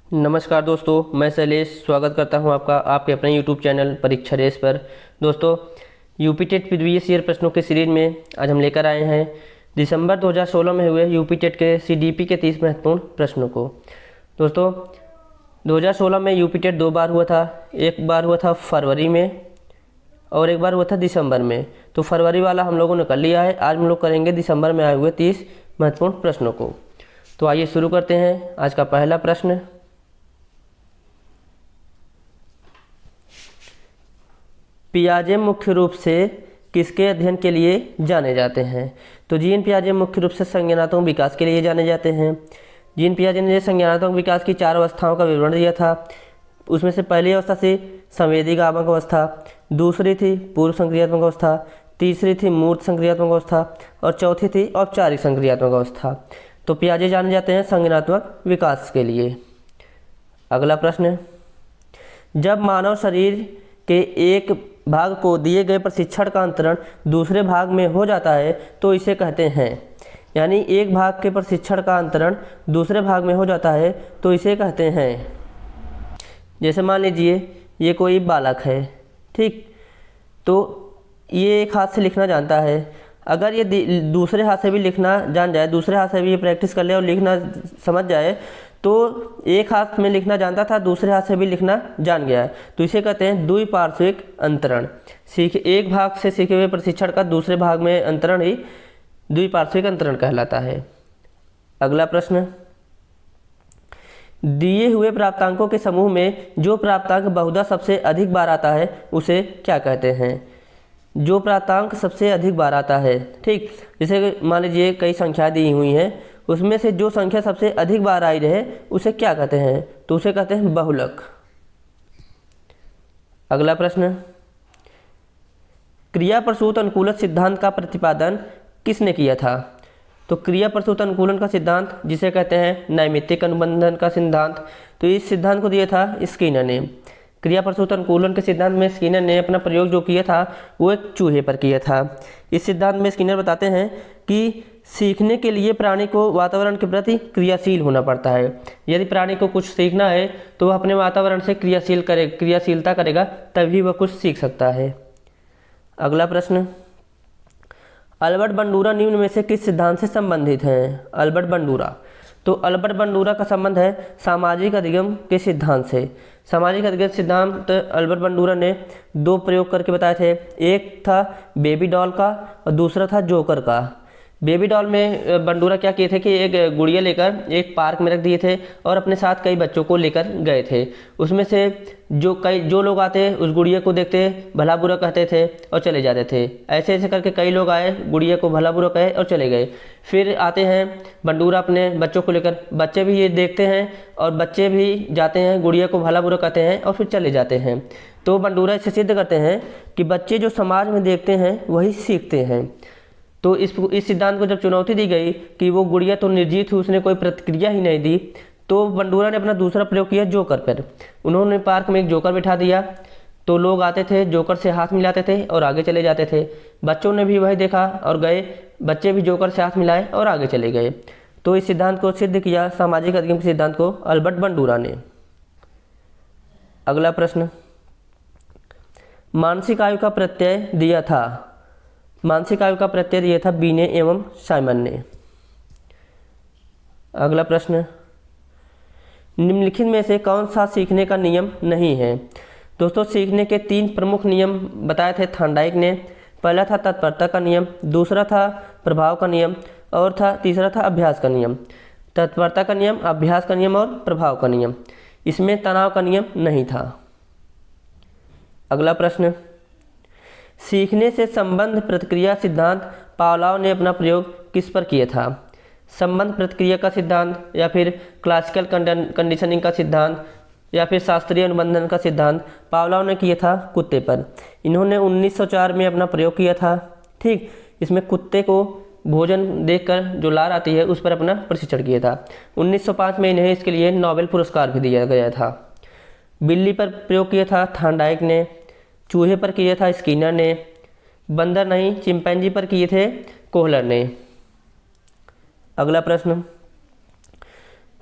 नमस्कार दोस्तों, मैं शैलेश स्वागत करता हूं आपका आपके अपने YouTube चैनल परीक्षा रेस पर। दोस्तों, यूपी टेट प्रीवियस ईयर प्रश्नों के सीरीज में आज हम लेकर आए हैं दिसंबर 2016 में हुए यूपी टेट के सीडीपी के 30 महत्वपूर्ण प्रश्नों को। दोस्तों, 2016 में यूपी टेट 2 बार हुआ था। एक बार हुआ था फरवरी में और एक बार हुआ था दिसंबर में। तो फरवरी वाला हम लोगों ने कर लिया है। आज हम लोग करेंगे दिसंबर में आए हुए 30 महत्वपूर्ण प्रश्नों को। तो आइए शुरू करते हैं। आज का पहला प्रश्न, पियाजे मुख्य रूप से किसके अध्ययन के लिए जाने जाते हैं? तो जीन पियाजे मुख्य रूप से संज्ञानात्मक विकास के लिए जाने जाते हैं। जीन पियाजे ने संज्ञानात्मक विकास की 4 अवस्थाओं का विवरण दिया था। उसमें से पहली अवस्था थी संवेदीगामक अवस्था, दूसरी थी पूर्व संक्रियात्मक अवस्था, तीसरी थी मूर्त संक्रियात्मक अवस्था और चौथी थी औपचारिक संक्रियात्मक अवस्था। तो पियाजे जाने जाते हैं संज्ञानात्मक विकास के लिए। अगला प्रश्न, जब मानव शरीर के एक भाग को दिए गए प्रशिक्षण का अंतरण दूसरे भाग में हो जाता है तो इसे कहते हैं। यानी एक भाग के प्रशिक्षण का अंतरण दूसरे भाग में हो जाता है तो इसे कहते हैं। जैसे मान लीजिए ये कोई बालक है, ठीक, तो ये एक हाथ से लिखना जानता है। अगर ये दूसरे हाथ से भी लिखना जान जाए, दूसरे हाथ से भी ये प्रैक्टिस कर ले और लिखना समझ जाए, तो एक हाथ में लिखना जानता था, दूसरे हाथ से भी लिखना जान गया है, तो इसे कहते हैं द्विपार्श्विक अंतरण। एक भाग से सीखे हुए प्रशिक्षण का दूसरे भाग में अंतरण ही द्विपार्श्विक अंतरण कहलाता है। अगला प्रश्न, दिए हुए प्राप्तांकों के समूह में जो प्राप्तांक बहुधा सबसे अधिक बार आता है उसे क्या कहते हैं? जो प्राप्तांक सबसे अधिक बार आता है, ठीक, जैसे मान लीजिए कई संख्या दी हुई हैं, उसमें से जो संख्या सबसे अधिक बार आई रहे उसे क्या कहते हैं? तो उसे कहते हैं बहुलक। अगला प्रश्न, क्रिया प्रसूत अनुकूलन सिद्धांत का प्रतिपादन किसने किया था? तो क्रिया प्रसूत अनुकूलन का सिद्धांत, जिसे कहते हैं नैमित्तिक अनुबंधन का सिद्धांत, तो इस सिद्धांत को दिया था स्किनर ने। क्रिया प्रसूत अनुकूलन के सिद्धांत में स्किनर ने अपना प्रयोग जो किया था वो एक चूहे पर किया था। इस सिद्धांत में स्किनर बताते हैं कि सीखने के लिए प्राणी को वातावरण के प्रति क्रियाशील होना पड़ता है। यदि प्राणी को कुछ सीखना है तो वह अपने वातावरण से क्रियाशीलता करेगा, तभी वह कुछ सीख सकता है। अगला प्रश्न, अल्बर्ट बंडूरा निम्न में से किस सिद्धांत से संबंधित हैं? अल्बर्ट बंडूरा, तो अल्बर्ट बंडूरा का संबंध है सामाजिक अधिगम के सिद्धांत से। सामाजिक अधिगम सिद्धांत अल्बर्ट बंडूरा ने 2 प्रयोग करके बताए थे। एक था बेबी डॉल का और दूसरा था जोकर का। बेबी डॉल में बंडूरा क्या किए थे कि एक गुड़िया लेकर एक पार्क में रख दिए थे और अपने साथ कई बच्चों को लेकर गए थे। उसमें से जो लोग आते उस गुड़िया को देखते भला बुरा कहते थे और चले जाते थे। ऐसे ऐसे करके कई लोग आए, गुड़िया को भला बुरा कहे और चले गए। फिर आते हैं बंडूरा अपने बच्चों को लेकर, बच्चे भी ये देखते हैं और बच्चे भी जाते हैं, गुड़िया को भला बुरा कहते हैं और फिर चले जाते हैं। तो बंडूरा इससे सिद्ध करते हैं कि बच्चे जो समाज में देखते हैं वही सीखते हैं। तो इस सिद्धांत को जब चुनौती दी गई कि वो गुड़िया तो निर्जीव थी, उसने कोई प्रतिक्रिया ही नहीं दी, तो बंडूरा ने अपना दूसरा प्रयोग किया जोकर पर। उन्होंने पार्क में एक जोकर बिठा दिया, तो लोग आते थे, जोकर से हाथ मिलाते थे और आगे चले जाते थे। बच्चों ने भी वही देखा और गए, बच्चे भी जोकर से हाथ मिलाए और आगे चले गए। तो इस सिद्धांत को सिद्ध किया, सामाजिक अधिगम के सिद्धांत को, अल्बर्ट बंडूरा ने। अगला प्रश्न, मानसिक आयु का प्रत्यय दिया था। मानसिक आयु का प्रत्यय दिया था बीने एवं साइमन ने। अगला प्रश्न, निम्नलिखित में से कौन सा सीखने का नियम नहीं है? दोस्तों, सीखने के 3 प्रमुख नियम बताए थे थॉर्नडाइक ने। पहला था तत्परता का नियम, दूसरा था प्रभाव का नियम और तीसरा था अभ्यास का नियम। तत्परता का नियम, अभ्यास का नियम और प्रभाव का नियम। इसमें तनाव का नियम नहीं था। अगला प्रश्न, सीखने से संबंध प्रतिक्रिया सिद्धांत पावलोव ने अपना प्रयोग किस पर किया था? संबंध प्रतिक्रिया का सिद्धांत या फिर क्लासिकल कंडीशनिंग का सिद्धांत या फिर शास्त्रीय अनुबंधन का सिद्धांत पावलोव ने किया था कुत्ते पर। इन्होंने 1904 में अपना प्रयोग किया था, ठीक। इसमें कुत्ते को भोजन देखकर जो लार आती है उस पर अपना प्रशिक्षण किया था। 1905 में इन्हें इसके लिए नोबेल पुरस्कार भी दिया गया था। बिल्ली पर प्रयोग किया था थॉर्नडाइक ने, चूहे पर किया था स्किनर ने, बंदर नहीं चिंपैंजी पर किए थे कोहलर ने। अगला प्रश्न,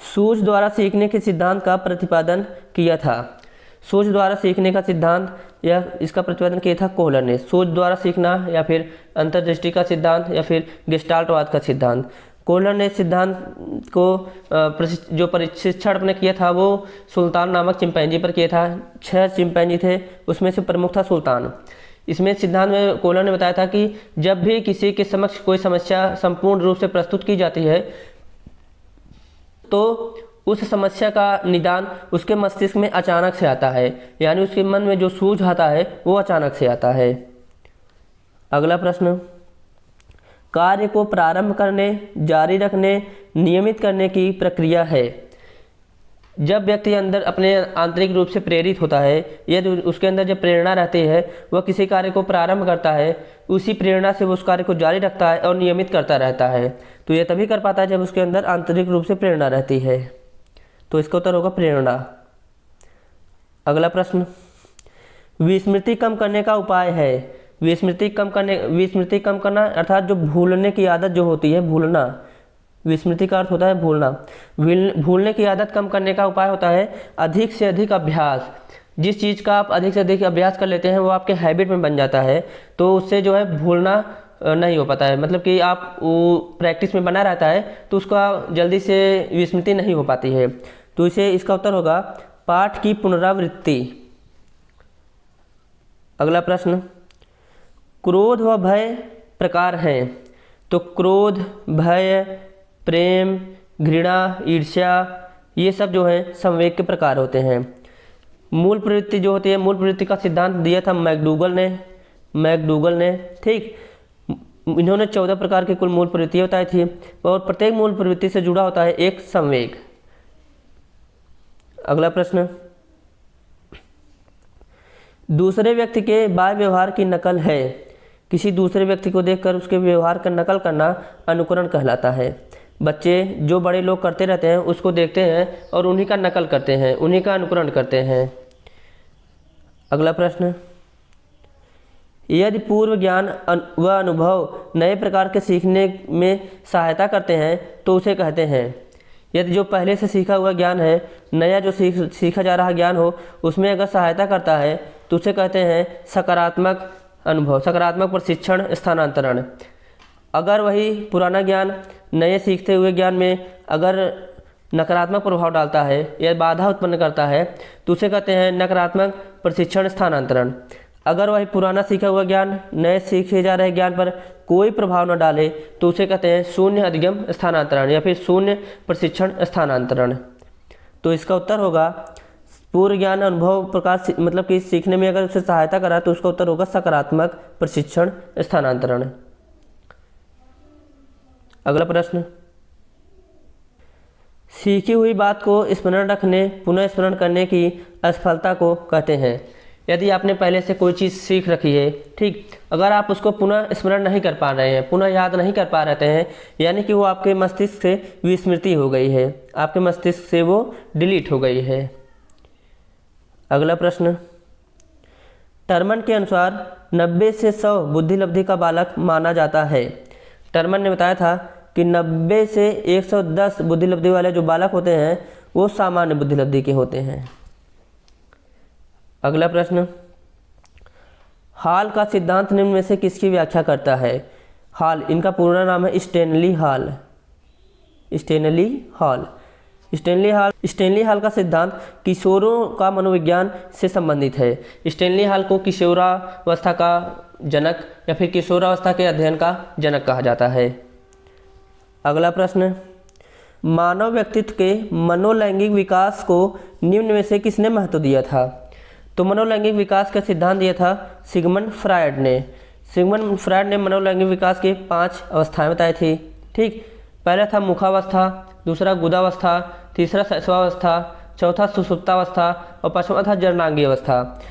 सूझ द्वारा सीखने के सिद्धांत का प्रतिपादन किया था। सूझ द्वारा सीखने का सिद्धांत या इसका प्रतिपादन किया था कोहलर ने। सूझ द्वारा सीखना या फिर अंतर्दृष्टि का सिद्धांत या फिर गेस्टाल्टवाद का सिद्धांत। कोहलर ने सिद्धांत को जो प्रशिक्षण अपने किया था वो सुल्तान नामक चिंपैंजी पर किया था। 6 चिंपैंजी थे, उसमें से प्रमुख था सुल्तान। इसमें सिद्धांत में कोहलर ने बताया था कि जब भी किसी के समक्ष कोई समस्या संपूर्ण रूप से प्रस्तुत की जाती है तो उस समस्या का निदान उसके मस्तिष्क में अचानक से आता है, यानी उसके मन में जो सूझ आता है वो अचानक से आता है। अगला प्रश्न, कार्य को प्रारंभ करने, जारी रखने, नियमित करने की प्रक्रिया है। जब व्यक्ति अंदर अपने आंतरिक रूप से प्रेरित होता है, यदि उसके अंदर जब प्रेरणा रहती है, वह किसी कार्य को प्रारंभ करता है, उसी प्रेरणा से वो उस कार्य को जारी रखता है और नियमित करता रहता है। तो यह तभी कर पाता है जब उसके अंदर आंतरिक रूप से प्रेरणा रहती है। तो इसका उत्तर होगा प्रेरणा। अगला प्रश्न, विस्मृति कम करने का उपाय है। विस्मृति कम करना अर्थात जो भूलने की आदत जो होती है, भूलना, विस्मृति का अर्थ होता है भूलना। भूलने की आदत कम करने का उपाय होता है अधिक से अधिक अभ्यास। जिस चीज़ का आप अधिक से अधिक अभ्यास कर लेते हैं वो आपके हैबिट में बन जाता है, तो उससे जो है भूलना नहीं हो पाता है। मतलब कि आप वो प्रैक्टिस में बना रहता है तो उसका जल्दी से विस्मृति नहीं हो पाती है। तो इसे इसका उत्तर होगा पाठ की पुनरावृत्ति। अगला प्रश्न, क्रोध व भय प्रकार हैं। तो क्रोध, भय, प्रेम, घृणा, ईर्ष्या, ये सब जो है संवेग के प्रकार होते हैं। मूल प्रवृत्ति जो होती है, मूल प्रवृत्ति का सिद्धांत दिया था मैकडूगल ने। ठीक, इन्होंने 14 प्रकार की कुल मूल प्रवृत्तियाँ बताई थी और प्रत्येक मूल प्रवृत्ति से जुड़ा होता है एक संवेग। अगला प्रश्न, दूसरे व्यक्ति के बाह्य व्यवहार की नकल है। किसी दूसरे व्यक्ति को देखकर उसके व्यवहार का नकल करना अनुकरण कहलाता है। बच्चे जो बड़े लोग करते रहते हैं उसको देखते हैं और उन्हीं का नकल करते हैं, उन्हीं का अनुकरण करते हैं। अगला प्रश्न, यदि पूर्व ज्ञान व अनुभव नए प्रकार के सीखने में सहायता करते हैं तो उसे कहते हैं। यदि जो पहले से सीखा हुआ ज्ञान है, नया जो सीखा जा रहा ज्ञान हो, उसमें अगर सहायता करता है तो उसे कहते हैं सकारात्मक अनुभव, सकारात्मक प्रशिक्षण, स्थानांतरण। अगर वही पुराना ज्ञान नए सीखते हुए ज्ञान में अगर नकारात्मक प्रभाव डालता है या बाधा उत्पन्न करता है तो उसे कहते हैं नकारात्मक प्रशिक्षण, स्थानांतरण। अगर वही पुराना सीखा हुआ ज्ञान नए सीखे जा रहे ज्ञान पर कोई प्रभाव न डाले तो उसे कहते हैं शून्य अधिगम स्थानांतरण या फिर शून्य प्रशिक्षण स्थानांतरण। तो इसका उत्तर होगा पूर्व ज्ञान अनुभव प्रकार मतलब कि सीखने में अगर उसे सहायता करा तो उसका उत्तर होगा सकारात्मक प्रशिक्षण स्थानांतरण। अगला प्रश्न, सीखी हुई बात को स्मरण रखने, पुनः स्मरण करने की असफलता को कहते हैं। यदि आपने पहले से कोई चीज़ सीख रखी है, ठीक, अगर आप उसको पुनः स्मरण नहीं कर पा रहे हैं, पुनः याद नहीं कर पा रहे हैं, यानी कि वो आपके मस्तिष्क से विस्मृति हो गई है, आपके मस्तिष्क से वो डिलीट हो गई है। अगला प्रश्न, टर्मन के अनुसार 90 से 100 बुद्धिलब्धि का बालक माना जाता है। टर्मन ने बताया था कि 90 से 110 बुद्धिलब्धि वाले जो बालक होते हैं वो सामान्य बुद्धिलब्धि के होते हैं। अगला प्रश्न, हॉल का सिद्धांत निम्न में से किसकी व्याख्या करता है। हॉल, इनका पूरा नाम है स्टैनली हॉल। स्टैनली हॉल का सिद्धांत किशोरों का मनोविज्ञान से संबंधित है। स्टैनली हॉल को किशोरावस्था का जनक या फिर किशोरावस्था के अध्ययन का जनक कहा जाता है। अगला प्रश्न, मानव व्यक्तित्व के मनोलैंगिक विकास को निम्न में से किसने महत्व दिया था। तो मनोलैंगिक विकास का सिद्धांत दिया था सिगमंड फ्रायड ने। सिगमंड फ्रायड ने मनोलैंगिक विकास की 5 अवस्थाएं बताई थी। ठीक, पहला था मुखावस्था, दूसरा गुदावस्था, तीसरा शैशवावस्था, चौथा सुषुप्तावस्था और 5वां था जरनांगी अवस्था।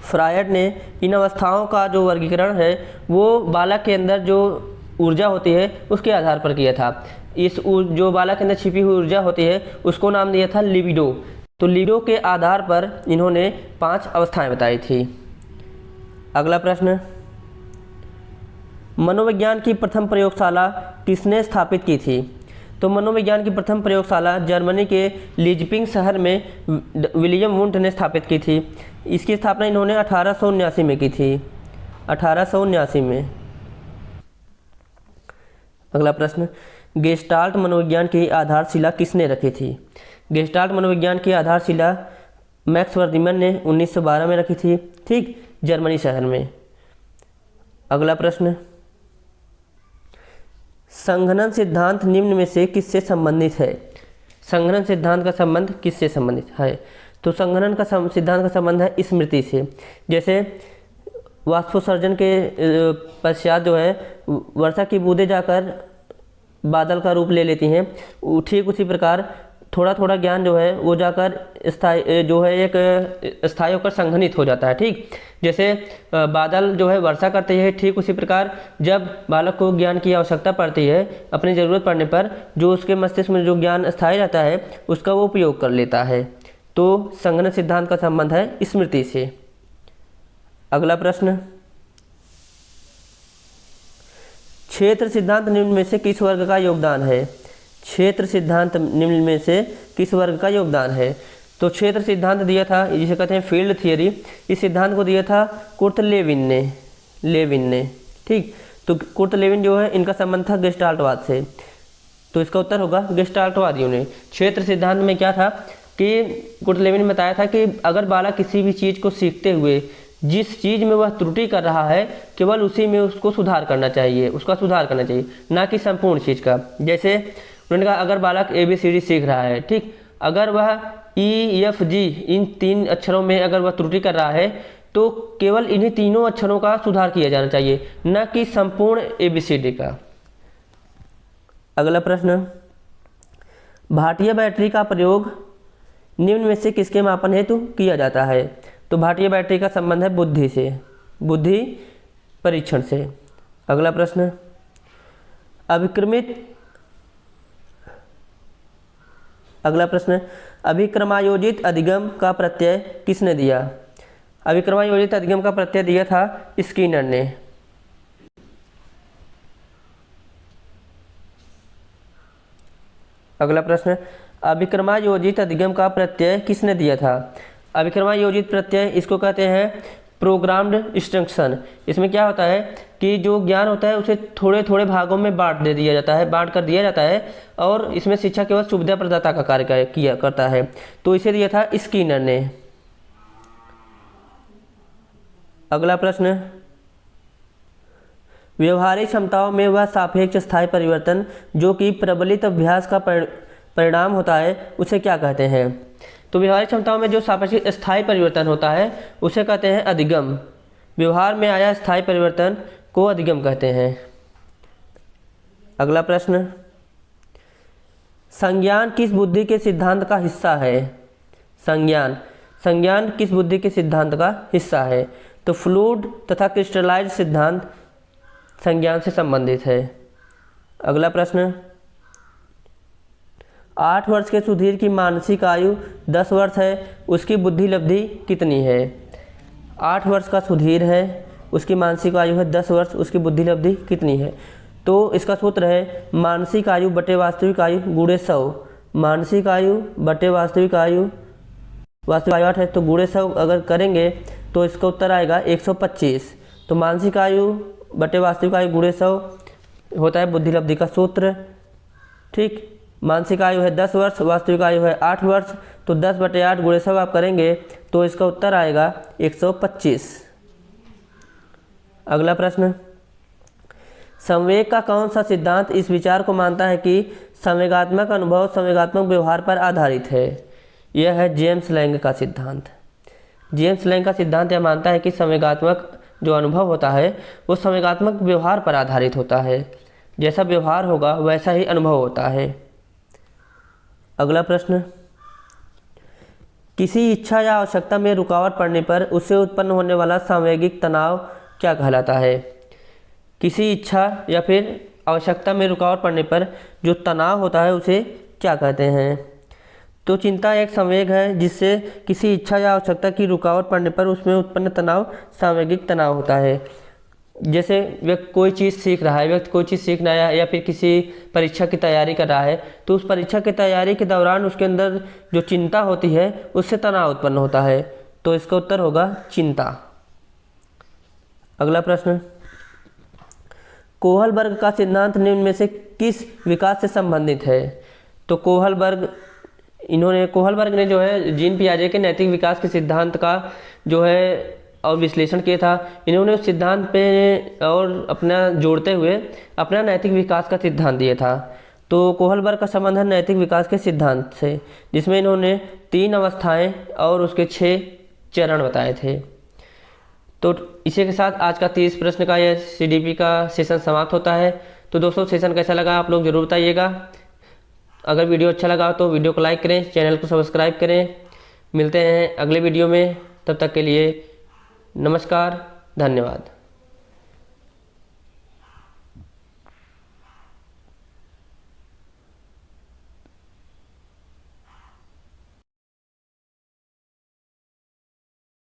फ्रायड ने इन अवस्थाओं का जो वर्गीकरण है वो बालक के अंदर जो ऊर्जा होती है उसके आधार पर किया था। इस जो बालक के अंदर छिपी हुई ऊर्जा होती है उसको नाम दिया था लिबिडो। तो लिबिडो के आधार पर इन्होंने 5 अवस्थाएं बताई थी। अगला प्रश्न, मनोविज्ञान की प्रथम प्रयोगशाला किसने स्थापित की थी। तो मनोविज्ञान की प्रथम प्रयोगशाला जर्मनी के लीजपिंग शहर में विलियम वुंट ने स्थापित की थी। इसकी स्थापना इन्होंने 1879 में की थी, 1879 में। अगला प्रश्न, गेस्टाल्ट मनोविज्ञान की आधारशिला किसने रखी थी? गेस्टाल्ट मनोविज्ञान की आधारशिला मैक्स वर्दीमन ने 1912 में रखी थी, ठीक, जर्मनी शहर में। अगला प्रश्न, संघनन सिद्धांत निम्न में से किससे संबंधित है? संघनन सिद्धांत का संबंध किससे संबंधित है? तो संघनन का सिद्धांत का संबंध है स्मृति से। जैसे वाष्पोत्सर्जन के पश्चात जो है वर्षा की बूंदें जाकर बादल का रूप ले लेती हैं, ठीक उसी प्रकार थोड़ा थोड़ा ज्ञान जो है वो जाकर स्थायी जो है एक स्थायी होकर संघनित हो जाता है, ठीक। जैसे बादल जो है वर्षा करते हैं, ठीक उसी प्रकार जब बालक को ज्ञान की आवश्यकता पड़ती है, अपनी ज़रूरत पड़ने पर जो उसके मस्तिष्क में जो ज्ञान स्थायी रहता है उसका वो उपयोग कर लेता है। तो संघनन सिद्धांत का संबंध है स्मृति से। अगला प्रश्न, क्षेत्र सिद्धांत निम्न में से किस वर्ग का योगदान है? क्षेत्र सिद्धांत निम्न में से किस वर्ग का योगदान है? तो क्षेत्र सिद्धांत दिया था, जिसे कहते हैं फील्ड थियरी, इस सिद्धांत को दिया था कुर्ट लेविन ने, ठीक। तो कुर्ट लेविन जो है इनका संबंध था गेस्टाल्टवाद से, तो इसका उत्तर होगा गेस्टाल्टवादियों ने। क्षेत्र सिद्धांत में क्या था कि कुर्ट लेविन ने बताया था कि अगर बालक किसी भी चीज़ को सीखते हुए जिस चीज़ में वह त्रुटि कर रहा है केवल उसी में उसका सुधार करना चाहिए, ना कि संपूर्ण चीज़ का। जैसे उन्होंने कहा अगर बालक ABCD सीख रहा है, ठीक, अगर वह EFG इन 3 अक्षरों में अगर वह त्रुटि कर रहा है तो केवल इन्हीं तीनों अक्षरों का सुधार किया जाना चाहिए, न कि संपूर्ण ABCD का। अगला प्रश्न, भाटिया बैटरी का प्रयोग निम्न में से किसके मापन हेतु किया जाता है? तो भाटिया बैटरी का संबंध है बुद्धि परीक्षण से। अगला प्रश्न, अभिक्रमायोजित अधिगम का प्रत्यय किसने दिया? अभिक्रमायोजित अधिगम का प्रत्यय दिया था स्किनर ने। अगला प्रश्न, अभिक्रमायोजित अधिगम का प्रत्यय किसने दिया था? अभिक्रमायोजित प्रत्यय इसको कहते हैं प्रोग्राम्ड इंस्ट्रक्शन। इसमें क्या होता है कि जो ज्ञान होता है उसे थोड़े थोड़े भागों में बांट कर दिया जाता है और इसमें शिक्षा केवल सुविधा प्रदाता का कार्य करता है, तो इसे दिया था स्किनर ने। अगला प्रश्न, व्यवहारिक क्षमताओं में वह सापेक्ष स्थायी परिवर्तन जो कि प्रबलित अभ्यास का परिणाम होता है उसे क्या कहते हैं? तो व्यवहारिक क्षमताओं में जो सापेक्ष स्थायी परिवर्तन होता है उसे कहते हैं अधिगम। व्यवहार में आया स्थायी परिवर्तन को अधिगम कहते हैं। अगला प्रश्न, संज्ञान किस बुद्धि के सिद्धांत का हिस्सा है? संज्ञान किस बुद्धि के सिद्धांत का हिस्सा है? तो फ्लूइड तथा क्रिस्टलाइज सिद्धांत संज्ञान से संबंधित है। अगला प्रश्न, 8 वर्ष के सुधीर की मानसिक आयु 10 वर्ष है, उसकी बुद्धि लब्धि कितनी है? 8 वर्ष का सुधीर है, उसकी मानसिक आयु है 10 वर्ष, उसकी बुद्धि लब्धि कितनी है? तो इसका सूत्र है मानसिक आयु बटे वास्तविक आयु गुणे 100। मानसिक आयु बटे वास्तविक आयु 8 है तो गुणे 100 अगर करेंगे तो इसका उत्तर आएगा 125। तो मानसिक आयु बटे वास्तविक आयु गुणे 100 होता है बुद्धि लब्धि का सूत्र, ठीक। मानसिक आयु है 10 वर्ष, वास्तविक आयु है 8 वर्ष, तो 10 बटे 8 गुणे 100 आप करेंगे तो इसका उत्तर आएगा 125। अगला प्रश्न, संवेग का कौन सा सिद्धांत इस विचार को मानता है कि संवेगात्मक अनुभव संवेगात्मक व्यवहार पर आधारित है? यह है जेम्स लैंग का सिद्धांत। जेम्स लैंग का सिद्धांत यह मानता है कि संवेगात्मक जो अनुभव होता है वो संवेगात्मक व्यवहार पर आधारित होता है, जैसा व्यवहार होगा वैसा ही अनुभव होता है। अगला प्रश्न, किसी इच्छा या आवश्यकता में रुकावट पड़ने पर उससे उत्पन्न होने वाला सांवेगिक तनाव क्या कहलाता है? किसी इच्छा या फिर आवश्यकता में रुकावट पड़ने पर जो तनाव होता है उसे क्या कहते हैं? तो चिंता एक संवेग है जिससे किसी इच्छा या आवश्यकता की रुकावट पड़ने पर उसमें उत्पन्न तनाव सांवेगिक तनाव होता है। जैसे व्यक्ति कोई चीज़ सीख रहा है, व्यक्ति कोई चीज़ सीख रहा है या फिर किसी परीक्षा की तैयारी कर रहा है, तो उस परीक्षा की तैयारी के दौरान उसके अंदर जो चिंता होती है उससे तनाव उत्पन्न होता है। तो इसका उत्तर होगा चिंता। अगला प्रश्न, कोहलबर्ग का सिद्धांत निम्न में से किस विकास से संबंधित है? तो कोहलबर्ग ने जो है जीन पियाजे के नैतिक विकास के सिद्धांत का जो है और विश्लेषण किया था। इन्होंने उस सिद्धांत पे और अपना जोड़ते हुए अपना नैतिक विकास का सिद्धांत दिया था। तो कोहलबर्ग का संबंध है नैतिक विकास के सिद्धांत से, जिसमें इन्होंने 3 अवस्थाएं और उसके 6 चरण बताए थे। तो इसी के साथ आज का 30 प्रश्न का यह CDP का सेशन समाप्त होता है। तो दोस्तों सेशन कैसा लगा आप लोग ज़रूर बताइएगा। अगर वीडियो अच्छा लगा तो वीडियो को लाइक करें, चैनल को सब्सक्राइब करें। मिलते हैं अगले वीडियो में, तब तक के लिए नमस्कार, धन्यवाद।